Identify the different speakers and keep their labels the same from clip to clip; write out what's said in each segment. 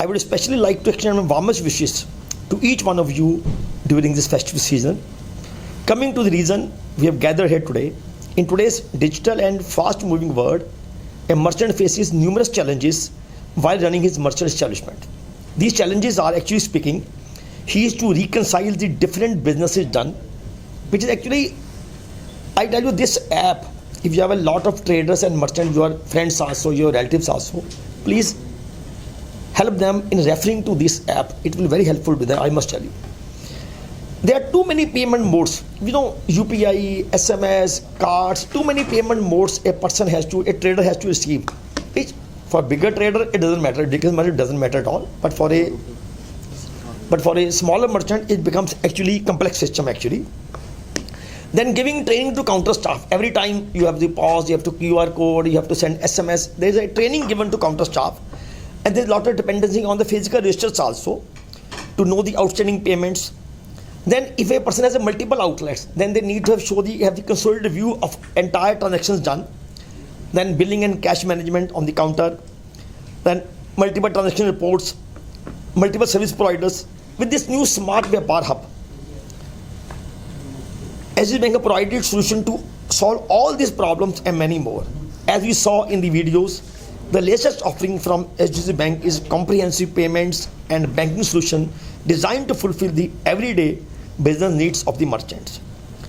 Speaker 1: I would especially like to extend my warmest wishes to each one of you during this festive season. Coming to the reason we have gathered here today, in today's digital and fast-moving world, a merchant faces numerous challenges while running his merchant establishment. These challenges are actually speaking, he is to reconcile the different businesses done, which is actually, I tell you, this app, if you have a lot of traders and merchants, your friends also, your relatives also, please help them in referring to this app. It will be very helpful to them, I must tell you. There are too many payment modes, UPI, SMS, cards, too many payment modes a trader has to receive. For bigger trader, it doesn't matter, because it doesn't matter at all. But for a smaller merchant, it becomes actually complex system actually. Then giving training to counter staff. Every time you have the POS, you have to QR code, you have to send SMS. There is a training given to counter staff. And there's a lot of dependency on the physical registers also to know the outstanding payments. Then if a person has a multiple outlets, then they need to have the consolidated view of entire transactions done. Then billing and cash management on the counter. Then multiple transaction reports, multiple service providers. With this new Smart Vyapar Hub, SBI Bank has provided solution to solve all these problems and many more. As we saw in the videos, the latest offering from SBI Bank is comprehensive payments and banking solution designed to fulfill the everyday business needs of the merchants.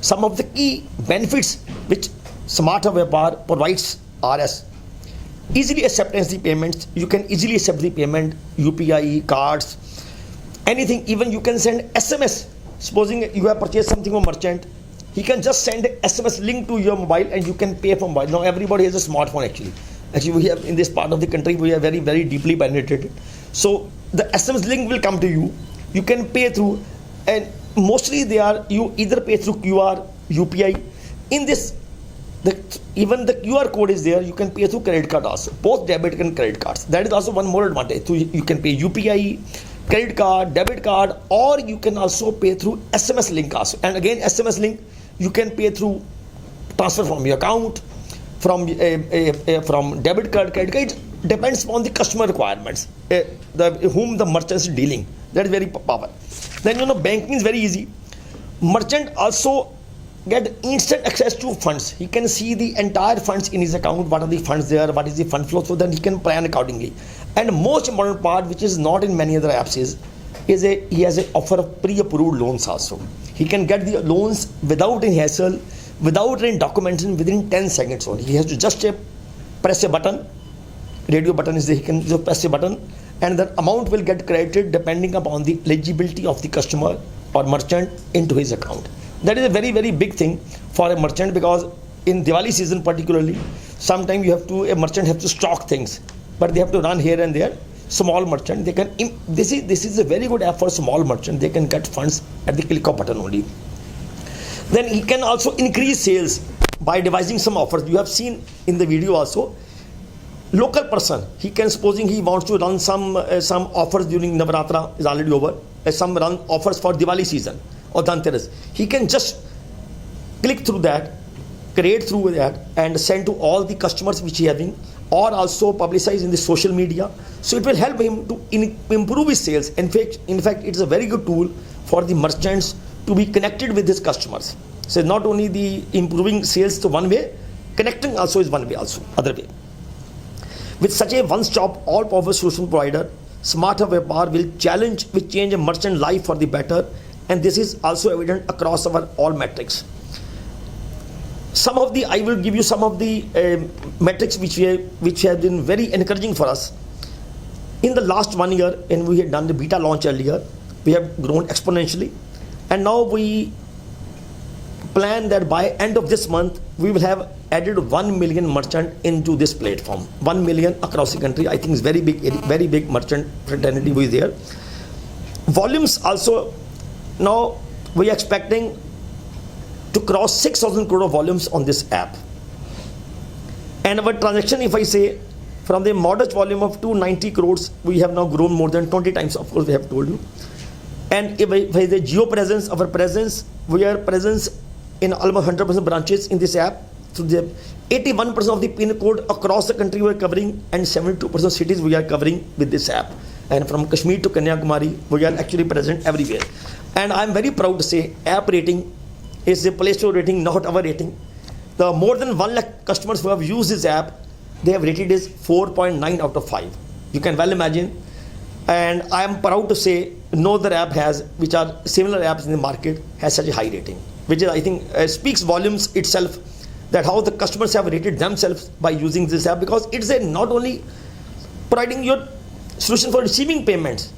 Speaker 1: Some of the key benefits which Smart Vyapar provides are as easily acceptance the payments. You can easily accept the payment, UPI, cards, anything. Even you can send SMS. Supposing you have purchased something from merchant, he can just send an SMS link to your mobile and you can pay from mobile. Now everybody has a smartphone actually. Actually, we have in this part of the country, we are very, very deeply penetrated. So the SMS link will come to you. You can pay through, and mostly you either pay through QR, UPI. In this, even the QR code is there. You can pay through credit card also, both debit and credit cards. That is also one more advantage. So you can pay UPI, credit card, debit card, or you can also pay through SMS link also. And again, SMS link, you can pay through transfer from your account, from debit card, credit card. It depends on the customer requirements, whom the merchant is dealing. That is very powerful. Then banking is very easy. Merchant also get instant access to funds. He can see the entire funds in his account, what are the funds there, what is the fund flow, so then he can plan accordingly. And most important part, which is not in many other apps, he has an offer of pre-approved loans also. He can get the loans without any hassle, without any documentation, within 10 seconds only. He has to just press a button, radio button is there, he can just press a button, and the amount will get credited depending upon the eligibility of the customer or merchant into his account. That is a very, very big thing for a merchant, because in Diwali season particularly, sometimes a merchant has to stock things, but they have to run here and there. Small merchant, this is a very good app for small merchant. They can get funds at the click of button only. Then he can also increase sales by devising some offers. You have seen in the video also. Local person, supposing he wants to run some offers during Navratra is already over. Some run offers for Diwali season or Dhanteras. He can just click through that, create through that, and send to all the customers which he having, or also publicize in the social media. So it will help him to improve his sales. In fact, it's a very good tool for the merchants to be connected with his customers. So not only the improving sales to one way, connecting also is one way also, other way. With such a one-stop, all-powerful solution provider, Smart Vyapar will change a merchant life for the better, and this is also evident across our all metrics. I will give you some of the metrics which have been very encouraging for us. In the last 1 year, and we had done the beta launch earlier, we have grown exponentially, and now we plan that by end of this month, we will have added 1 million merchant into this platform. 1 million across the country. I think it's very big merchant fraternity who is there. Volumes also, now we are expecting to cross 6,000 crore of volumes on this app. And our transaction, if I say, from the modest volume of 290 crores, we have now grown more than 20 times, of course, we have told you. And if the geo presence, our presence, we are presence in almost 100% branches in this app. So the 81% of the pin code across the country we are covering, and 72% cities we are covering with this app. and from Kashmir to Kanyakumari, we are actually present everywhere. And I am very proud to say app rating is a Play Store rating, not our rating. The more than 1 lakh customers who have used this app, they have rated is 4.9 out of 5. You can well imagine. And I am proud to say no other app has, which are similar apps in the market, has such a high rating, which is, I think, speaks volumes itself, that how the customers have rated themselves by using this app, because it's a not only providing your solution for receiving payments,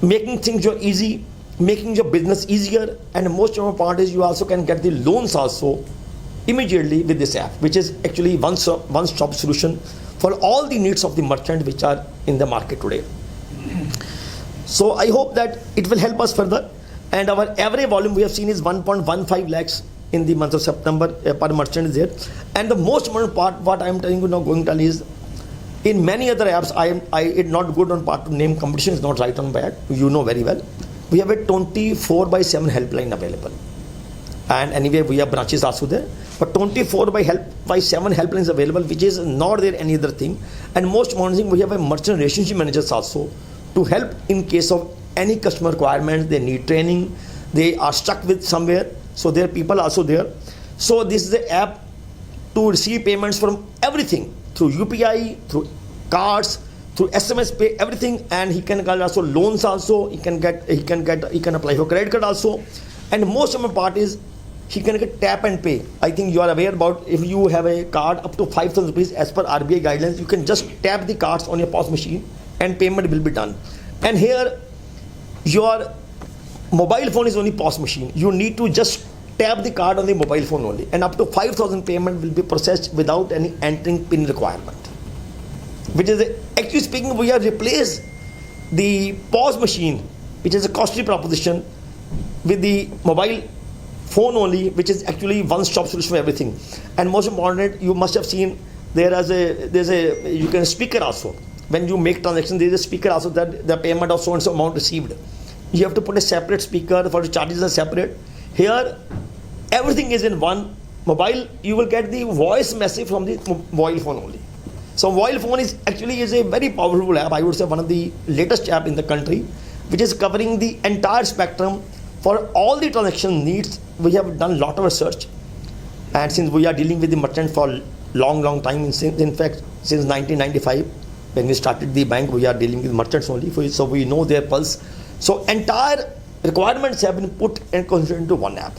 Speaker 1: making things your easy, making your business easier, and most important part is you also can get the loans also immediately with this app, which is actually one-stop solution for all the needs of the merchant which are in the market today. So I hope that it will help us further, and our average volume we have seen is 1.15 lakhs in the month of September per merchant is there. And the most important part, what I am telling you now, going to tell is, in many other apps, it's not good on part to name, competition is not right on bad, you know very well. We have a 24/7 helpline available, and anyway we have branches also there, but 24/7 helpline is available, which is not there any other thing. And most important thing, we have a merchant relationship managers also to help in case of any customer requirements, they need training, they are stuck with somewhere, so there are people also there. So this is the app to receive payments from everything, through UPI, through cards, through SMS pay, everything. And he can get also loans also, he can apply for credit card also. And most important part is he can get tap and pay. I think you are aware about, if you have a card up to 5,000 rupees as per RBI guidelines, you can just tap the cards on your POS machine and payment will be done. And here your mobile phone is only POS machine. You need to just tap the card on the mobile phone only, and up to 5,000 payment will be processed without any entering PIN requirement, which is actually speaking, we have replaced the POS machine, which is a costly proposition, with the mobile phone only, which is actually one-stop solution for everything. And most important, you must have seen there's a you can speaker also. When you make transaction, there is a speaker also, that the payment of so and so amount received. You have to put a separate speaker for the charges are separate. Here everything is in one mobile. You will get the voice message from the mobile phone only. So mobile phone is a very powerful app. I would say one of the latest app in the country, which is covering the entire spectrum for all the transaction needs. We have done a lot of research, and since we are dealing with the merchant for long time, in fact since 1995 when we started the bank, we are dealing with merchants only, so we know their pulse. So entire requirements have been put and considered into one app.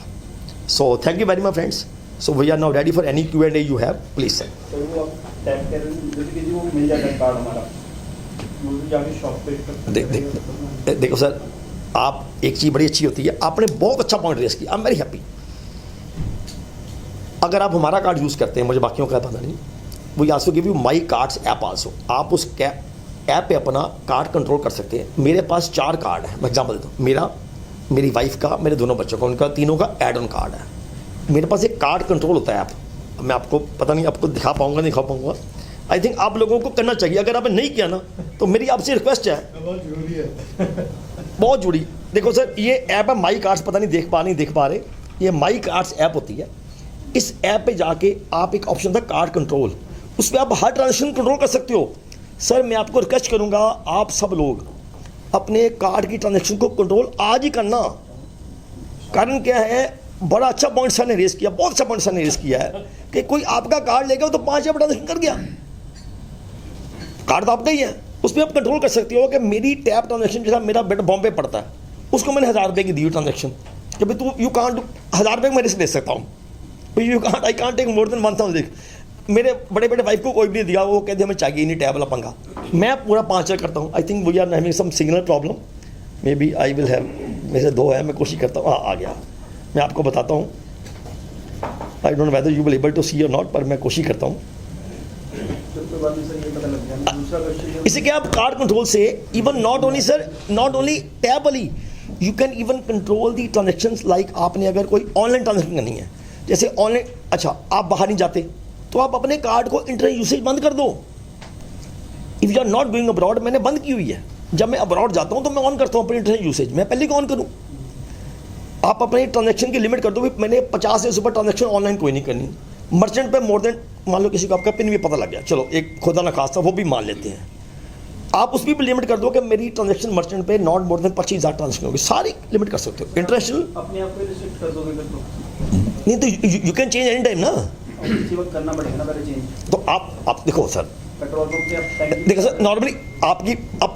Speaker 1: So thank you very much, friends. So we are now ready for any Q&A you have. Please sir.
Speaker 2: तो वो आप tap करें, जैसे कि वो मिल जाएगा card हमारा, वो जाके शॉप पे
Speaker 1: देखो सर, आप एक चीज़ बड़ी अच्छी होती है, आपने बहुत अच्छा पॉइंट रेस किया, आई एम वेरी हैप्पी। अगर आप हमारा कार्ड यूज़ करते हैं, मुझे बाकियों का पता नहीं, we also give you my cards app also. आप उस ऐप पे अपना कार्ड कंट्रोल कर सकते हैं। मेरे पास 4 कार्ड है, मैं एग्जाम्पल देता हूँ, मेरा, मेरी वाइफ का, मेरे दोनों बच्चों का, उनका तीनों का एड ऑन कार्ड है। मेरे पास एक कार्ड कंट्रोल होता है ऐप, मैं आपको पता नहीं आपको दिखा पाऊँगा नहीं दिखा पाऊँगा। आई थिंक आप लोगों को करना चाहिए। अगर आपने नहीं किया ना, तो मेरी आपसे रिक्वेस्ट है,
Speaker 2: बहुत जरूरी है,
Speaker 1: बहुत जुड़ी। देखो सर, ये ऐप है माई कार्ड्स, पता नहीं देख पा रहे, ये माई कार्ड्स ऐप होती है। इस ऐप पे जाके आप एक ऑप्शन था कार्ड कंट्रोल, उस पर आप हर ट्रांजेक्शन कंट्रोल कर सकते हो। सर मैं आपको रिक्वेस्ट करूंगा, आप सब लोग अपने कार्ड की ट्रांजेक्शन को कंट्रोल आज ही करना। कारण क्या है, बड़ा अच्छा पॉइंट सर ने रेस किया, बहुत अच्छा पॉइंट सर ने रेस किया है कि कोई आपका कार्ड लेगा तो 5,000 ट्रांजेक्शन कर गया, कार्ड तो आपका ही है, उस पर आप कंट्रोल कर सकते हो कि मेरी टैप ट्रांजेक्शन जैसा मेरा बेटा बॉम्बे पड़ता है, उसको मैंने 1,000 रुपये की दी ट्रांजेक्शन, कि भाई तू यू कांट 1,000 रुपये मैं रिस्क ले सकता हूँ, I can't take more than 1,000। देख मेरे बड़े बेटे वाइफ को कोई भी नहीं दिया, वो कहते हमें चाहिए नहीं टैब वाला पंगा, मैं पूरा 5,000 करता हूँ। I think we are having some signal problem, maybe I will have, मेरे 2 है, मैं कोशिश करता हूँ। हाँ आ गया, मैं आपको बताता हूँ। I don't know whether you will able to see और नॉट, पर मैं कोशिश करता हूँ। इसे क्या आप कार्ड कंट्रोल से even not only sir, not only tab वाली, you can even control the transactions. Like आपने अगर कोई ऑनलाइन ट्रांजेक्शन करनी है, जैसे ऑनलाइन, अच्छा आप बाहर नहीं जाते तो आप अपने कार्ड को इंटरनेट यूसेज बंद कर दो। If you are not going abroad, मैंने बंद की हुई है, जब मैं अब्रॉड जाता हूँ तो मैं ऑन करता हूँ अपनी इंटरनेट यूसेज, मैं पहले को ऑन करूँ। आप अपने ट्रांजेक्शन की लिमिट कर दो, मैंने 50 से ऊपर ट्रांजेक्शन ऑनलाइन कोई नहीं करनी। मर्चेंट पे मोर देन, मान लो किसी को आपका पिन भी पता लग गया, चलो एक खुदा न खास्ता वो भी मान लेते हैं, आप उसमें भी लिमिट कर दो कि मेरी ट्रांजेक्शन मर्चेंट पे नॉट मोर देन 25,000 ट्रांजेक्शन होगी, सारी लिमिट कर सकते हो। इंटरनेशनल
Speaker 2: अपने आप को रिस्ट्रिक्ट कर दोगे फिर तो
Speaker 1: नहीं तो you can change any time ना।
Speaker 2: इसी वक्त करना पड़ेगा ना पहले चेंज।
Speaker 1: तो आप देखो सर,
Speaker 2: पेट्रोल पंप पे आप
Speaker 1: देखो सर, नॉर्मली आप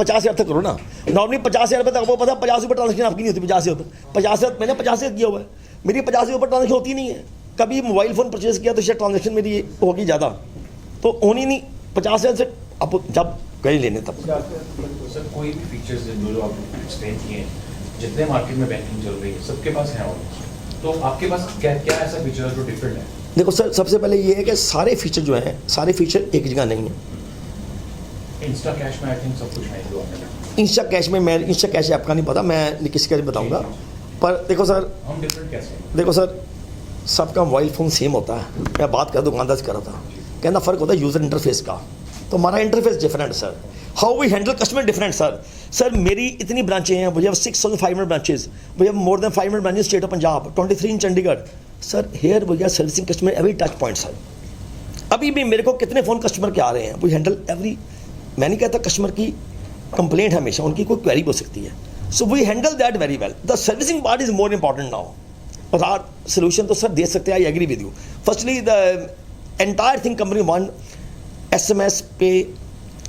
Speaker 1: 50,000 तक करो ना। नॉर्मली 50,000 रुपये तक आपको पता है 50 रुपये ट्रांजेक्शन आपकी नहीं होती। 50 रुपये 50 मैंने 50 किया हुआ है, मेरी 50 रुपये ट्रांजेक्शन होती नहीं है। कभी मोबाइल फ़ोन परचेज किया तो शायद ट्रांजेक्शन मेरी होगी ज़्यादा, तो होनी नहीं। 50,000 से आप जब कहीं लेने तब
Speaker 3: तो सर कोई भी फीचर्स हैं जो आपने एक्सप्लेन किए हैं, जितने मार्केट में बैंकिंग चल रही है सबके पास है ऑलमोस्ट, तो आपके पास क्या क्या ऐसा फीचर है जो डिफरेंट है?
Speaker 1: देखो सर, सबसे पहले ये है कि सारे फीचर जो हैं, सारे फीचर एक जगह नहीं है।
Speaker 3: इंस्टा कैश में आई थिंक सब कुछ है जो आपने।
Speaker 1: इंस्टा कैश में मैं इंस्टा कैश आपका नहीं पता, मैं किसी का बताऊंगा। पर देखो सर,
Speaker 3: हम डिफरेंट कैसे हैं?
Speaker 1: देखो सर, सबका मोबाइल फ़ोन सेम होता है। मैं बात कर दुकानदार से कर रहा था, कहना फ़र्क होता है यूज़र इंटरफेस का। तो हमारा interface different sir, how we handle customer different sir. Sir मेरी इतनी ब्रांचें हैं, we have 6,500 branches, we have more than 500 branches state of Punjab, 23 in Chandigarh. Sir here we are servicing customer every touch point sir. अभी भी मेरे को कितने phone customer के आ रहे हैं, वी हैंडल एवरी। मैं नहीं कहता कस्टमर की कंप्लेंट हमेशा उनकी कोई क्वेरी हो सकती है, so we handle that very well. The servicing part is more important now. और आर सोल्यूशन तो सर दे सकते हैं, I agree with you. Firstly the entire thing company one SMS पे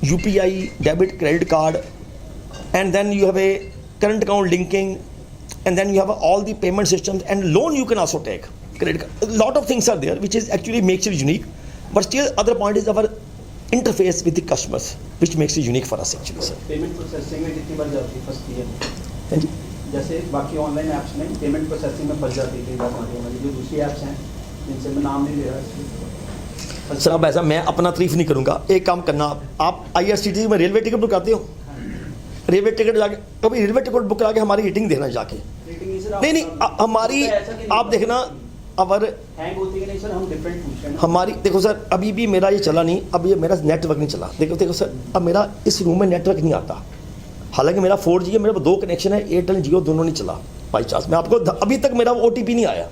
Speaker 1: UPI debit credit card, and then you have a current account linking, and then you have all the payment systems and loan you can also take, credit card. A lot of things are there which is actually makes it unique, but still other point is our interface with the customers which makes it unique for us actually sir.
Speaker 2: Payment processing में कितनी बार जाती है, फंसती है?
Speaker 1: हाँ जी
Speaker 2: जैसे बाकी online apps में payment processing में फंस जाती है कई बार हमारी जो दूसरी ऐप्स हैं जिनसे मैं नाम नहीं ले रहा।
Speaker 1: सर अब ऐसा मैं अपना तारीफ नहीं करूँगा, एक काम करना, आप IRCTC में रेलवे टिकट बुक कराते हो, रेलवे टिकट जाके कभी रेलवे टिकट बुक करा के हमारी रेटिंग देखना जाके। नहीं हमारी आप देखना अवर
Speaker 2: हैंग होती है नहीं सर, हम डिफरेंट पूछ रहे हैं।
Speaker 1: हमारी देखो सर, अभी भी मेरा ये चला नहीं, अब ये मेरा नेटवर्क नहीं चला। देखो सर, अब मेरा इस रूम में नेटवर्क नहीं आता, हालांकि मेरा 4G है, मेरा 2 कनेक्शन है, एयरटेल जियो दोनों नहीं चला बाई चांस। मैं आपको अभी तक मेरा OTP नहीं आया।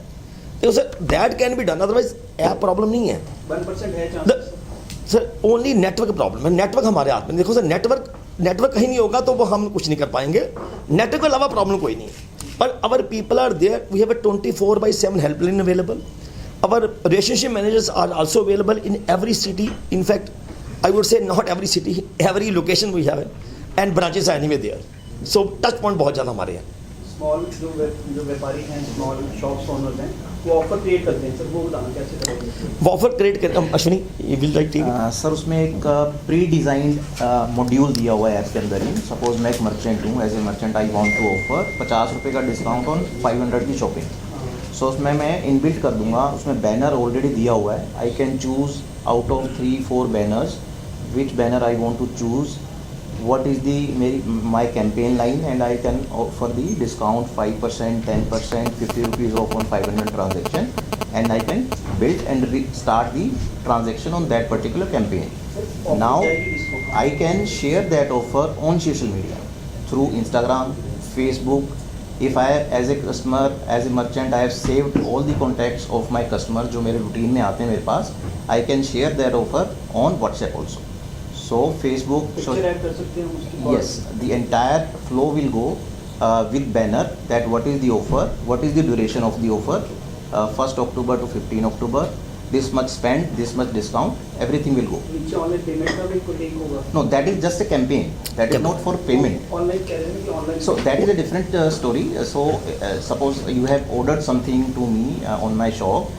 Speaker 1: देखो sir that can be done, otherwise app problem नहीं है
Speaker 2: 1% है chance
Speaker 1: sir, only network problem है। नेटवर्क हमारे हाथ में। देखो सर, नेटवर्क कहीं नहीं होगा तो वो हम कुछ नहीं कर पाएंगे, नेटवर्क के अलावा प्रॉब्लम कोई नहीं। पर our people are there, we have a 24/7 helpline available, our relationship managers are also available in every city, in fact I would say not every city, every location we have, and branches are anyway there. So touch point बहुत ज़्यादा हमारे हैं।
Speaker 2: Small जो व्यापारी हैं, small shops owners हैं, वो offer create करते हैं सर, वो बताना कैसे करोगे?
Speaker 1: वो ऑफर क्रिएट कर अश्विनी ये विल लाइक टेक
Speaker 4: सर उसमें एक प्री डिज़ाइंड मॉड्यूल दिया हुआ है ऐप के अंदर ही। सपोज मैं एक मर्चेंट हूँ, as a merchant I want to offer 50 रुपये का डिस्काउंट ऑन 500 की शॉपिंग। सो उसमें मैं इनबिल्ट कर दूंगा, उसमें बैनर ऑलरेडी दिया हुआ है। I can choose out of 3-4 banners which banner I want to choose, what is the my campaign line, and I can offer the discount 5%, 10%, 50 rupees off on 500 transaction, and I can build and start the transaction on that particular campaign. Now I can share that offer on social media through Instagram, Facebook. If I as a customer, as a merchant, I have saved all the contacts of my customer जो मेरे routine में आते हैं मेरे पास, I can share that offer on WhatsApp also. So Facebook,
Speaker 2: picture add कर सकते हैं उसकी।
Speaker 4: yes, the entire flow will go with banner that what is the offer, what is the duration of the offer, 1st October to 15 October, this much spend, this much discount, everything will go.
Speaker 2: नीचे online payment का भी कोई link होगा?
Speaker 4: No, that is just a campaign, that is not for payment.
Speaker 2: Online कह रहे हैं कि online.
Speaker 4: So that is a different story. So suppose you have ordered something to me on my shop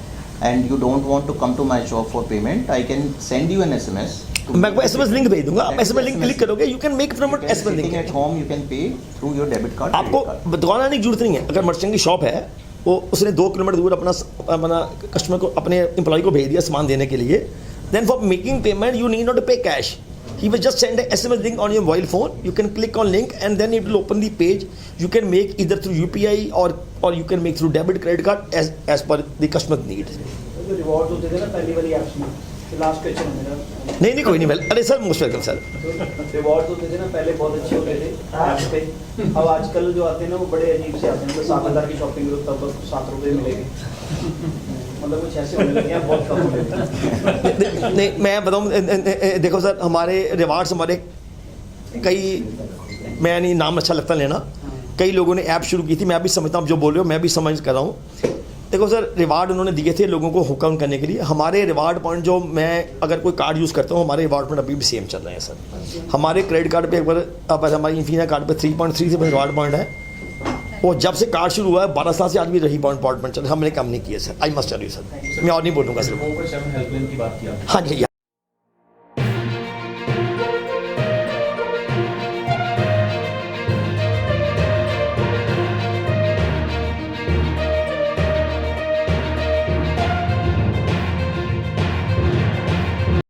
Speaker 4: and you don't want to come to my shop for payment, I can send you an SMS.
Speaker 1: मैं आपको SMS link भेज दूंगा, आप SMS link click करोगे, you can make from SMS link.
Speaker 4: Sitting at home, you can pay through your debit card.
Speaker 1: आपको
Speaker 4: credit card.
Speaker 1: दुकान आने की जरूरत नहीं है। अगर मर्चेंट की शॉप है, वो उसने 2 किलोमीटर दूर अपना कस्टमर को, अपने एम्प्लॉय को भेज दिया सामान देने के लिए, then for making payment you need not to pay cash, he will just send SMS link on your mobile phone, you can click on link and then it will open the page, you can make either through UPI और you can make through debit credit card as per the customer need.
Speaker 2: जो reward होते थे ना पहली वाली apps में, last question है मेरा।
Speaker 1: नहीं कोई नहीं, अरे sir most welcome sir.
Speaker 2: Reward होते थे ना पहले, बहुत अच्छे होते थे ऐप्स पे। अब आजकल जो आते हैं ना वो बड़े अजीब से आते हैं, तो 7,000 की शॉपिंग करो तब 7 रुपये मिलेंगे, मतलब कुछ ऐसे होने लगे हैं, बहुत कम होने लगे।
Speaker 1: नहीं मैं बताऊँ, देखो सर हमारे रिवार्ड्स हमारे कई मैं नहीं नाम अच्छा लगता लेना, कई लोगों ने ऐप शुरू की थी, मैं भी समझता हूँ जो बोल रहे हो मैं भी समझ कर रहा हूँ। देखो सर, रिवार्ड उन्होंने दिए थे लोगों को हुक ऑन करने के लिए। हमारे रिवार्ड पॉइंट जो मैं अगर कोई कार्ड यूज़ करता हूँ, हमारे रिवार्ड पॉइंट अभी भी सेम चल रहे हैं सर। हमारे क्रेडिट कार्ड पे एक बार अब हमारी इन्फिनिया कार्ड पे 3.3 से रिवार्ड पॉइंट है, वो जब से कार्ड शुरू हुआ है 12 साल से आज भी रिवार्ड पॉइंट चल रहा है। हमने कम नहीं किया sir, I must tell you sir, मैं और नहीं बोलूँगा सर।
Speaker 3: 4/7 हेल्पलाइन की बात की आपने।
Speaker 1: हाँ जी,